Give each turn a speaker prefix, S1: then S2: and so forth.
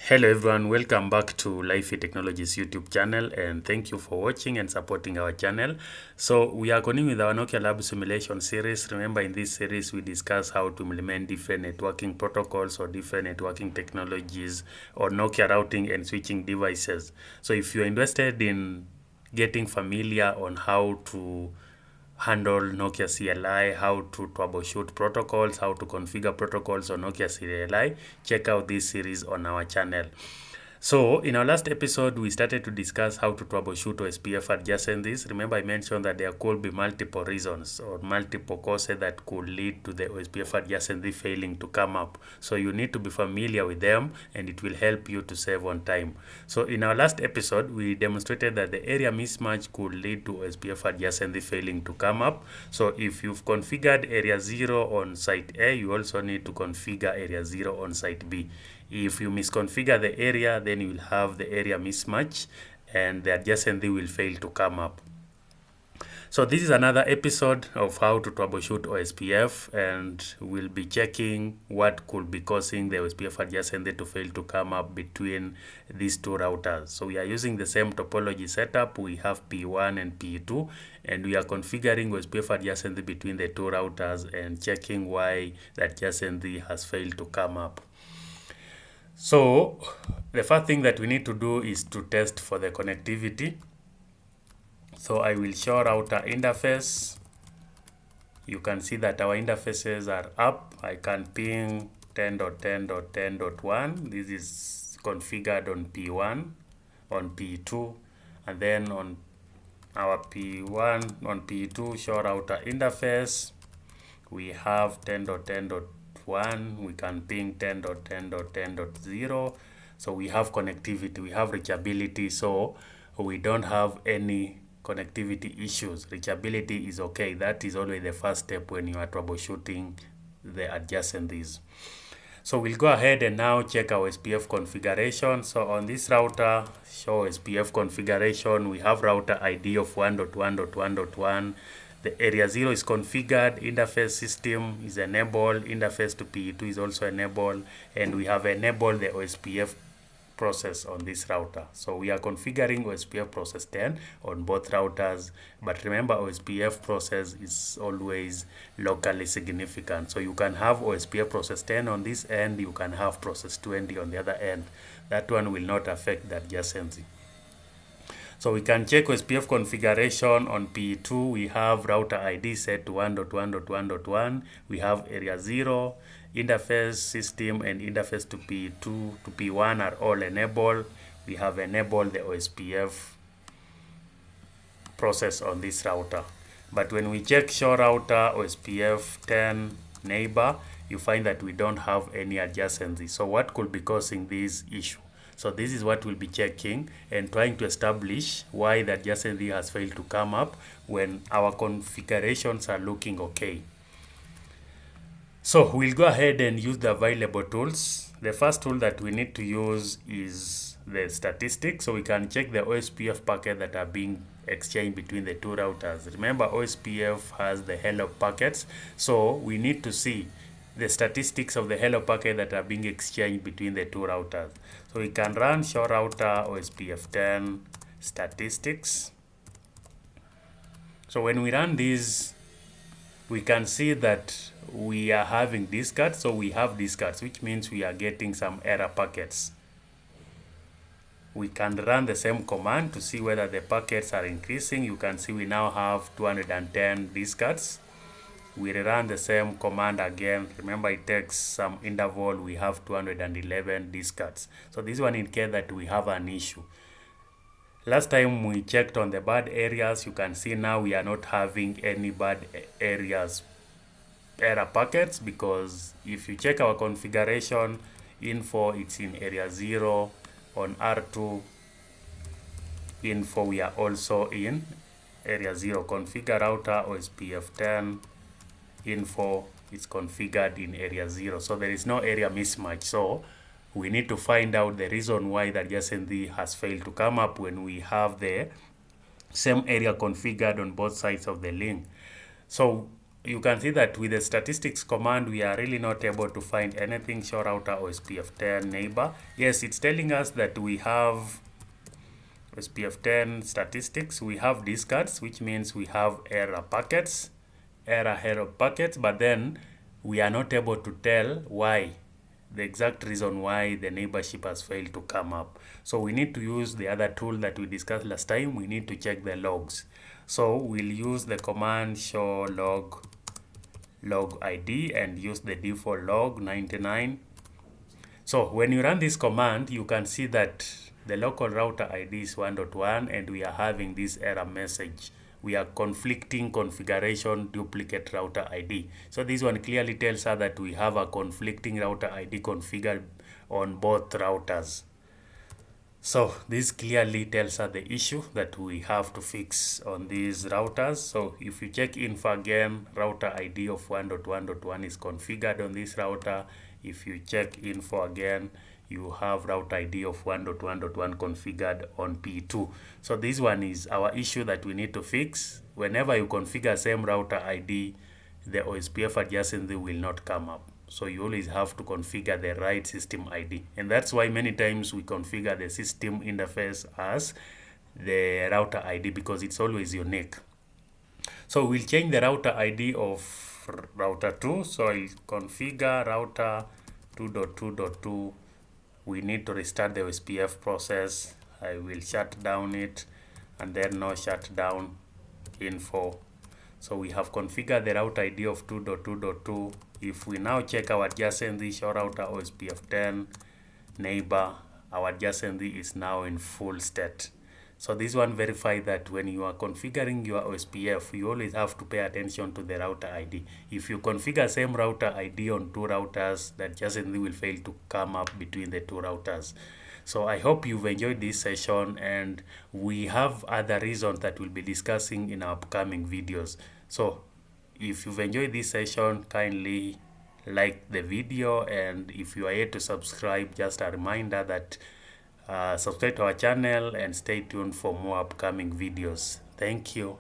S1: Hello everyone, welcome back to Lifey Technologies YouTube channel, and thank you for watching and supporting our channel. So we are continuing with our Nokia Lab simulation series. Remember, in this series we discuss how to implement different networking protocols or different networking technologies or Nokia routing and switching devices. So if you're interested in getting familiar on how to handle Nokia CLI, how to troubleshoot protocols, how to configure protocols on Nokia CLI, check out this series on our channel. So in our last episode, we started to discuss how to troubleshoot OSPF adjacencies. Remember, I mentioned that there could be multiple reasons or multiple causes that could lead to the OSPF adjacency failing to come up. So you need to be familiar with them, and it will help you to save on time. So in our last episode, we demonstrated that the area mismatch could lead to OSPF adjacency failing to come up. So if you've configured area 0 on site A, you also need to configure area 0 on site B. If you misconfigure the area, then you will have the area mismatch and the adjacency will fail to come up. So this is another episode of how to troubleshoot OSPF, and we'll be checking what could be causing the OSPF adjacency to fail to come up between these two routers. So we are using the same topology setup. We have P1 and P2, and we are configuring OSPF adjacency between the two routers and checking why the adjacency has failed to come up. So the first thing that we need to do is to test for the connectivity. So I will show router interface. You can see that our interfaces are up. I can ping 10.10.10.1. This is configured on P1, on P2, and then on our P1, on P2 show router interface, we have 10.10.1. We can ping 10.10.10.0. So we have connectivity, we have reachability, so we don't have any connectivity issues. Reachability is okay. That is always the first step when you are troubleshooting the adjacencies. So we'll go ahead and now check our OSPF configuration. So on this router, show OSPF configuration, we have router ID of 1.1.1.1. The area 0 is configured, interface system is enabled, interface to P2 is also enabled, and we have enabled the OSPF process on this router. So we are configuring OSPF process 10 on both routers, but remember OSPF process is always locally significant. So you can have OSPF process 10 on this end, you can have process 20 on the other end. That one will not affect the adjacency. So we can check OSPF configuration on P2. We have router ID set to 1.1.1.1. We have area 0, interface system, and interface to P2 to P1 are all enabled. We have enabled the OSPF process on this router. But when we check show router OSPF 10 neighbor, you find that we don't have any adjacency. So what could be causing this issue? So this is what we'll be checking and trying to establish why the adjacency has failed to come up when our configurations are looking okay. So we'll go ahead and use the available tools. The first tool that we need to use is the statistics. So we can check the OSPF packets that are being exchanged between the two routers. Remember, OSPF has the hello packets. So we need to see the statistics of the hello packet that are being exchanged between the two routers. So we can run show router OSPF 10 statistics. So when we run these, we can see that we are having discards. So we have discards, which means we are getting some error packets. We can run the same command to see whether the packets are increasing. You can see we now have 210 discards. We run the same command again. Remember, it takes some interval. We have 211 discards. So this one in case that we have an issue. Last time we checked on the bad areas. You can see now we are not having any bad areas error packets, because if you check our configuration info, it's in area 0. On R2 info, we are also in area 0. Configure router OSPF 10 info is configured in area 0. So there is no area mismatch. So we need to find out the reason why the adjacency has failed to come up when we have the same area configured on both sides of the link. So you can see that with the statistics command, we are really not able to find anything show router OSPF 10 neighbor. Yes, it's telling us that we have OSPF 10 statistics, we have discards, which means we have error packets, but then we are not able to tell why, the exact reason why the neighborship has failed to come up. So we need to use the other tool that we discussed last time. We need to check the logs. So we'll use the command show log ID and use the default log 99. So when you run this command, you can see that the local router ID is 1.1 and we are having this error message. We are conflicting configuration duplicate router ID. So this one clearly tells us that we have a conflicting router ID configured on both routers. So this clearly tells us the issue that we have to fix on these routers. So if you check info again, router ID of 1.1.1 is configured on this router. If you check info again, you have router ID of 1.1.1 configured on P2. So this one is our issue that we need to fix. Whenever you configure same router ID, the OSPF adjacency will not come up. So you always have to configure the right system ID. And that's why many times we configure the system interface as the router ID because it's always unique. So we'll change the router ID of router 2. So I'll configure router 2.2.2. We need to restart the OSPF process. I will shut down it and then no shutdown info. So we have configured the router ID of 2.2.2. If we now check our adjacency show router OSPF 10 neighbor, our adjacency is now in full state. So this one verifies that when you are configuring your OSPF, you always have to pay attention to the router ID. If you configure same router ID on two routers, that adjacency will fail to come up between the two routers. So I hope you've enjoyed this session, and we have other reasons that we'll be discussing in our upcoming videos. So if you've enjoyed this session, kindly like the video, and if you are yet to subscribe, just a reminder that subscribe to our channel and stay tuned for more upcoming videos. Thank you.